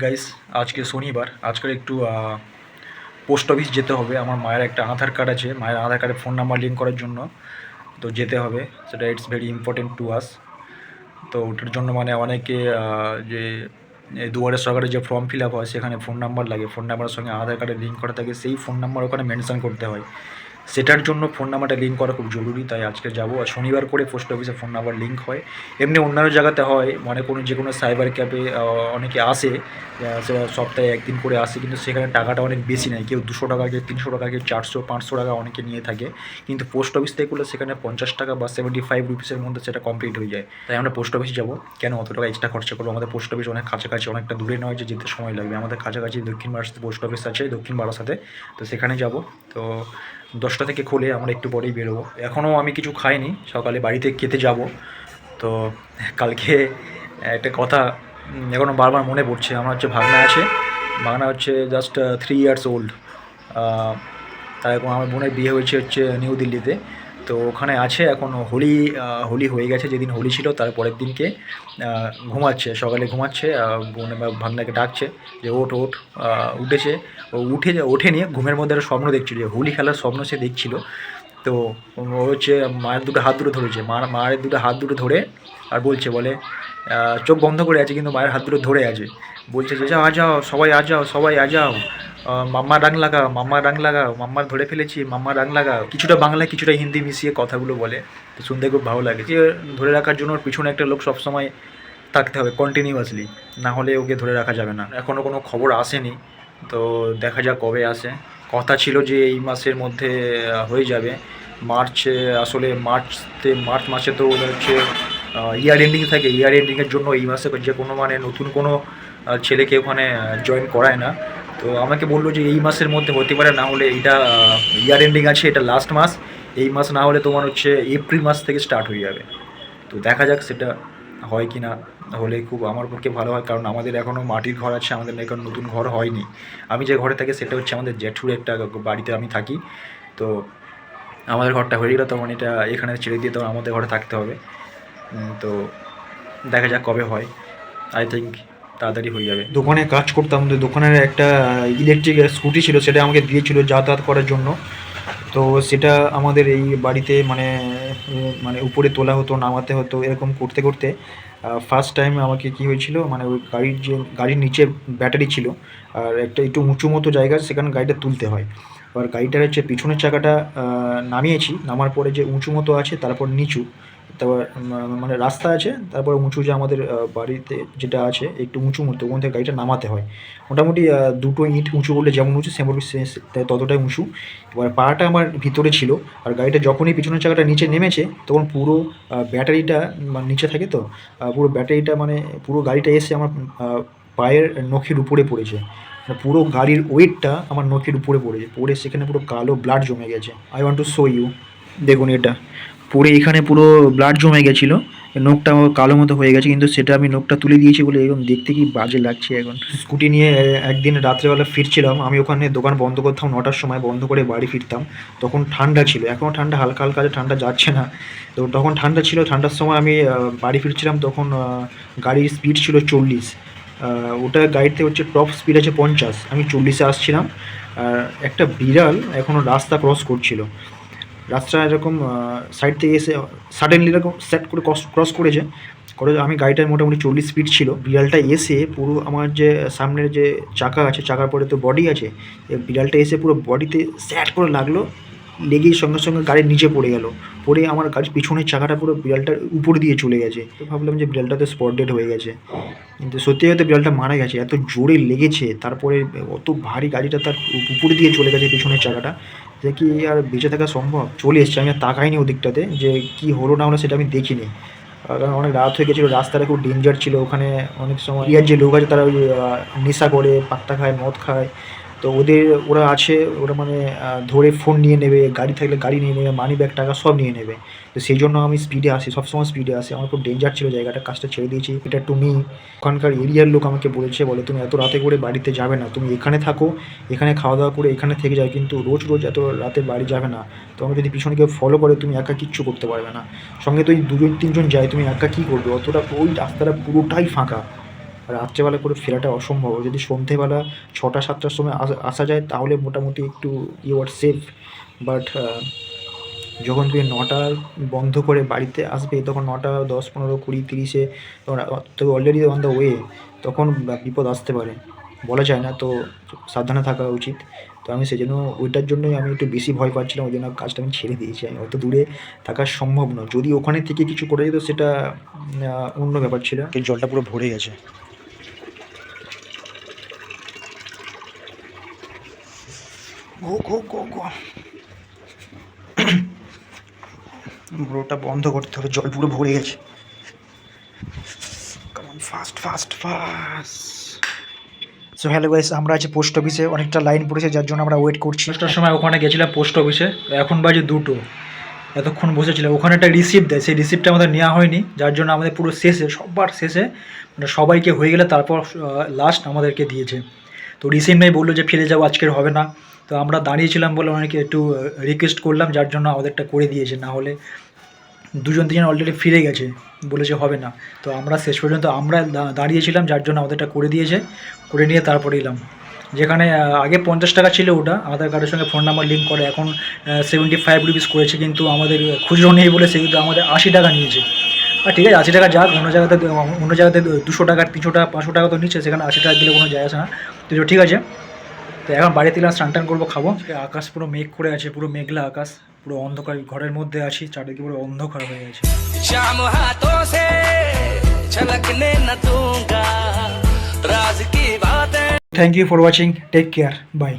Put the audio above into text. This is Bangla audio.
গাইস, আজকে শনিবার। আজকের একটু পোস্ট অফিস যেতে হবে। আমার মায়ের একটা আধার কার্ড আছে, মায়ের আধার কার্ডে ফোন নাম্বার লিঙ্ক করার জন্য তো যেতে হবে। সেটা it's very important to us. তো ওটার জন্য মানে অনেকে যে দুয়ারে সরকারের যে ফর্ম ফিল আপ হয় সেখানে ফোন নাম্বার লাগে, ফোন নাম্বারের সঙ্গে আধার কার্ডে লিঙ্ক করা থাকে, সেই ফোন নাম্বার ওখানে মেনশন করতে হয়। সেটার জন্য ফোন নাম্বারটা লিঙ্ক করা খুব জরুরি, তাই আজকে যাবো। আর শনিবার করে পোস্ট অফিসে ফোন নাম্বার লিঙ্ক হয়। এমনি অন্যান্য জায়গাতে হয়, মানে কোনো যে কোনো সাইবার ক্যাফে অনেকে আসে, সেটা সপ্তাহে একদিন করে আসে, কিন্তু সেখানে টাকাটা অনেক বেশি নেয়। কেউ 200 টাকা, কেউ 300 টাকা, কেউ 400-500 টাকা অনেকে নিয়ে থাকে। কিন্তু পোস্ট অফিস থেকে করলে সেখানে 50 টাকা বা 75 রুপিসের মধ্যে সেটা কমপ্লিট হয়ে যায়। তাই আমরা পোস্ট অফিস যাবো। কেন অত টাকা এক্সট্রা খরচা করবো? আমাদের পোস্ট অফিস অনেক কাছাকাছি, অনেকটা দূরে নয় যে যেতে সময় লাগবে। আমাদের কাছাকাছি দক্ষিণ বারাসাতে পোস্ট অফিস আছে, দক্ষিণ বারাসাতে। তো সেখানে যাব। তো 10টা থেকে খোলে, আমরা একটু পরেই বেরোবো। এখনও আমি কিছু খাইনি, সকালে বাড়িতে খেতে যাব। তো কালকে একটা কথা এখনও বারবার মনে পড়ছে। আমার হচ্ছে ভাগনা আছে, ভাগনা হচ্ছে জাস্ট 3 ইয়ার্স ওল্ড। তার এখন আমার বোনের বিয়ে হয়েছে হচ্ছে নিউ দিল্লিতে। তো ওখানে আছে এখন। হোলি হয়ে গেছে, যেদিন হোলি ছিল তার পরের দিনকে ঘুমাচ্ছে, সকালে ঘুমাচ্ছে। বোন ভাগনাকে ডাকছে যে ওঠ ওঠ। উঠেছে। ও ওঠেনি, ঘুমের মধ্যে একটা স্বপ্ন দেখছিল, যে হোলি খেলার স্বপ্ন সে দেখছিল। তো ও হচ্ছে মায়ের দুটো হাত দুটো ধরেছে, মায়ের দুটো হাত দুটো ধরে আর বলছে, বলে চোখ বন্ধ করে আছে কিন্তু মায়ের হাত দুটো ধরে আছে। বলছে যে যাও, আ যাও সবাই, আ যাও সবাই, আ যাও, মাম্মা রাং লাগাও, মাম্মা রাং লাগাও, মাম্মার ধরে ফেলেছি, মাম্মা রাং লাগাও। কিছুটা বাংলা কিছুটা হিন্দি মিশিয়ে কথাগুলো বলে। তো শুনতে খুব ভালো লাগে। যে ধরে রাখার জন্য ওর পিছনে একটা লোক সবসময় থাকতে হবে কন্টিনিউয়াসলি, না হলে ওকে ধরে রাখা যাবে না। এখনও কোনো খবর আসেনি, তো দেখা যাক কবে আসে। কথা ছিল যে এই মাসের মধ্যে হয়ে যাবে। মার্চে, আসলে মার্চ মাসে তো ওদের হচ্ছে ইয়ার এন্ডিং থাকে। ইয়ার এন্ডিংয়ের জন্য এই মাসে যে কোনো মানে নতুন কোনো ছেলেকে ওখানে জয়েন করায় না। তো আমাকে বললো যে এই মাসের মধ্যে হতে পারে, না হলে এইটা ইয়ার এন্ডিং আছে, এটা লাস্ট মাস। এই মাস না হলে তোমার হচ্ছে এপ্রিল মাস থেকে স্টার্ট হয়ে যাবে। তো দেখা যাক সেটা হয় কি না। হলে খুব আমার পক্ষে ভালো হয়, কারণ আমাদের এখনও মাটির ঘর আছে, আমাদের এখন নতুন ঘর হয়নি। আমি যে ঘরে থাকি সেটা হচ্ছে আমাদের জেঠুর একটা বাড়িতে আমি থাকি। তো আমাদের ঘরটা হয়ে গেলে তখন এটা এখানে ছেড়ে দিয়ে তখন আমাদের ঘরে থাকতে হবে। তো দেখা যাক কবে হয়। আই থিঙ্ক তাড়াতাড়ি হয়ে যাবে। দোকানে কাজ করতাম, তো দোকানের একটা ইলেকট্রিক স্কুটি ছিল, সেটা আমাকে দিয়েছিল যাতায়াত করার জন্য। তো সেটা আমাদের এই বাড়িতে মানে মানে উপরে তোলা হতো, নামাতে হতো, এরকম করতে করতে ফার্স্ট টাইম আমাকে কী হয়েছিল, মানে ওই গাড়ির নিচে ব্যাটারি ছিল, আর একটা একটু উঁচু মতো জায়গা, সেখানে গাড়িটা তুলতে হয়। এবার গাড়িটার হচ্ছে পিছনের চাকাটা নামিয়েছি, নামার পরে যে উঁচু মতো আছে তারপর নিচু, তারপর মানে রাস্তা আছে, তারপর উঁচু যে আমাদের বাড়িতে যেটা আছে একটু উঁচু মতো, ওখান থেকে গাড়িটা নামাতে হয়। মোটামুটি দুটো ইট উঁচু করলে যেমন উঁচু সেমন ততটাই উঁচু। এবার পাটা আমার ভিতরে ছিল, আর গাড়িটা যখনই পিছনের চাকাটা নিচে নেমেছে তখন পুরো ব্যাটারিটা মানে নিচে থাকে, তো পুরো ব্যাটারিটা মানে পুরো গাড়িটা এসে আমার পায়ের নখের উপরে পড়েছে। মানে পুরো গাড়ির ওয়েটটা আমার নখের উপরে পড়েছে, পড়ে সেখানে পুরো কালো ব্লাড জমে গেছে। I want to show you, দেখুন এটা পড়ে এখানে পুরো ব্লাড জমে গেছিলো, নখটা আমার কালো মতো হয়ে গেছে, কিন্তু সেটা আমি নখটা তুলে দিয়েছি বলে এখন দেখতে কি বাজে লাগছে। এখন স্কুটি নিয়ে একদিন রাত্রেবেলা ফিরছিলাম, আমি ওখানে দোকান বন্ধ করতাম 9টার সময়, বন্ধ করে বাড়ি ফিরতাম। তখন ঠান্ডা ছিল, এখনও ঠান্ডা, হালকা হালকা ঠান্ডা যাচ্ছে না। তো তখন ঠান্ডা ছিল, ঠান্ডার সময় আমি বাড়ি ফিরছিলাম, তখন গাড়ির স্পিড ছিল 40। ওটা গাড়িতে হচ্ছে টপ স্পিড আছে 50, আমি 40-এ আসছিলাম। আর একটা বিড়াল এখনও রাস্তা ক্রস করছিল, রাস্তা এরকম সাইড থেকে এসে সাডেনলি এরকম সেট করে ক্রস করেছে। আমি গাড়িটার মোটামুটি 40 স্পিড ছিল, বিড়ালটা এসে পুরো আমার যে সামনের যে চাকা আছে, চাকার পরে তো বডি আছে, বিড়ালটা এসে পুরো বডিতে স্যাট করে লাগলো, লেগেই সঙ্গে সঙ্গে গাড়ির নিচে পড়ে গেল। পড়ে আমার গাড়ির পিছনের চাকাটা পুরো বিড়ালটার উপর দিয়ে চলে গেছে। তো ভাবলাম যে বিড়ালটা তো স্পট ডেড হয়ে গেছে, কিন্তু সত্যি হয়তো বিড়ালটা মারা গেছে, এত জোরে লেগেছে। তারপরে অত ভারী গাড়িটা তার উপরে দিয়ে চলে গেছে পিছনের চাকাটা, যে কি আর বেঁচে থাকা সম্ভব? চলে এসছে, আমি আর তাকাইনি ওদিকটাতে যে কী হলো না হলো, সেটা আমি দেখিনি। কারণ অনেক রাত হয়ে গেছিলো, রাস্তাটা খুব ডেঞ্জার ছিল। ওখানে অনেক সময় ইয়ার যে লোক আছে তারা ওই নেশা করে, পাত্তা খায়, মদ খায়। তো ওরা আছে, ওরা মানে ধরে ফোন নিয়ে নেবে, গাড়ি থাকলে গাড়ি নিয়ে নেবে, মানি ব্যাগ টাকা সব নিয়ে নেবে। তো সেই জন্য আমি স্পিডে আসি, সবসময় স্পিডে আসি। আমার খুব ডেঞ্জার ছিল জায়গাটা, কাজটা ছেড়ে দিয়েছি। এটা টু ওখানকার এরিয়ার লোক আমাকে বলেছে, বলে তুমি এত রাতে করে বাড়িতে যাবে না, তুমি এখানে থাকো, এখানে খাওয়া দাওয়া করে এখানে থেকে যাও, কিন্তু রোজ রোজ এত রাতে বাড়ি যাবে না। তোমাকে যদি পিছনে কেউ ফলো করে তুমি একা কিচ্ছু করতে পারবে না। সঙ্গে তো এই 2-3 জন যায়, তুমি একা কী করবে? অতটা ওই রাস্তাটা পুরোটাই ফাঁকা, রাত্রেবেলা করে ফেরাটা অসম্ভব। যদি সন্ধেবেলা 6টা-7টার সময় আসা যায় তাহলে মোটামুটি একটু ইউ আর সেফ। বাট যখন তুমি 9টার বন্ধ করে বাড়িতে আসবে তখন 9টা 10, 15, 20, 30-এ তখন তবে অলরেডি অন দ্য ওয়ে, তখন বিপদ আসতে পারে, বলা যায় না। তো সাবধানে থাকা উচিত। তো আমি সেজন্য ওইটার জন্যই আমি একটু বেশি ভয় পাচ্ছিলাম, ওই জন্য কাজটা আমি ছেড়ে দিয়েছি। আমি অত দূরে থাকা সম্ভব নয়। যদি ওখানে থেকে কিছু করে যেত সেটা অন্য ব্যাপার ছিল। এই জলটা পুরো ভরে গেছে। গো গো গো গো, ব্রোটা বন্ধ করতে হবে, জল পুরো ভরে গেছে। Come on, fast fast fast. So hello guys, আমরা আছি পোস্ট অফিসে। অনেকটা লাইন পড়েছে যার জন্য আমরা ওয়েট করছি। 10টার সময় ওখানে গেছিলাম পোস্ট অফিসে, এখন বাজে 2টো। এতক্ষণ বসেছিলাম, ওখানে একটা রিসিপ্ট দেয়, সেই রিসিপ্টটা আমাদের নেওয়া হয়নি, যার জন্য আমাদের পুরো শেষে, সবার শেষে, মানে সবাইকে হয়ে গেলে তারপর লাস্ট আমাদেরকে দিয়েছে। তো রিসিপ্ট নেই, বললো যে ফিরে যাবো, আজকের হবে না। তো আমরা দাঁড়িয়েছিলাম বলে অনেকে একটু রিকোয়েস্ট করলাম, যার জন্য আমাদেরটা করে দিয়েছে। না হলে 2-3জন অলরেডি ফিরে গেছে, বলেছে হবে না। তো আমরা শেষ পর্যন্ত আমরা দাঁড়িয়েছিলাম, যার জন্য আমাদেরটা করে দিয়েছে। করে নিয়ে তারপরে এলাম। যেখানে আগে 50 টাকা ছিল ওটা, আধার কার্ডের সঙ্গে ফোন নাম্বার লিঙ্ক করে, এখন 75 রুপিস করেছে। কিন্তু আমাদের খুচরো নেই বলে সেগুলো আমাদের 80 টাকা নিয়েছে। আর ঠিক আছে, 80 টাকা যাক, অন্য জায়গাতে 200 টাকা, 300 টাকা, 500 টাকা তো নিচ্ছে, সেখানে 80 টাকা দিলে কোনো যায় আসে না। তো ঠিক আছে। তো এখন বাড়িতে গেলাম, স্নান টান করবো, খাবো। আকাশ পুরো মেঘ করে আছে, পুরো মেঘলা আকাশ, পুরো অন্ধকার। ঘরের মধ্যে আছি, চারিদিকে পুরো অন্ধকার হয়ে গেছে। Thank you for watching, take care, by.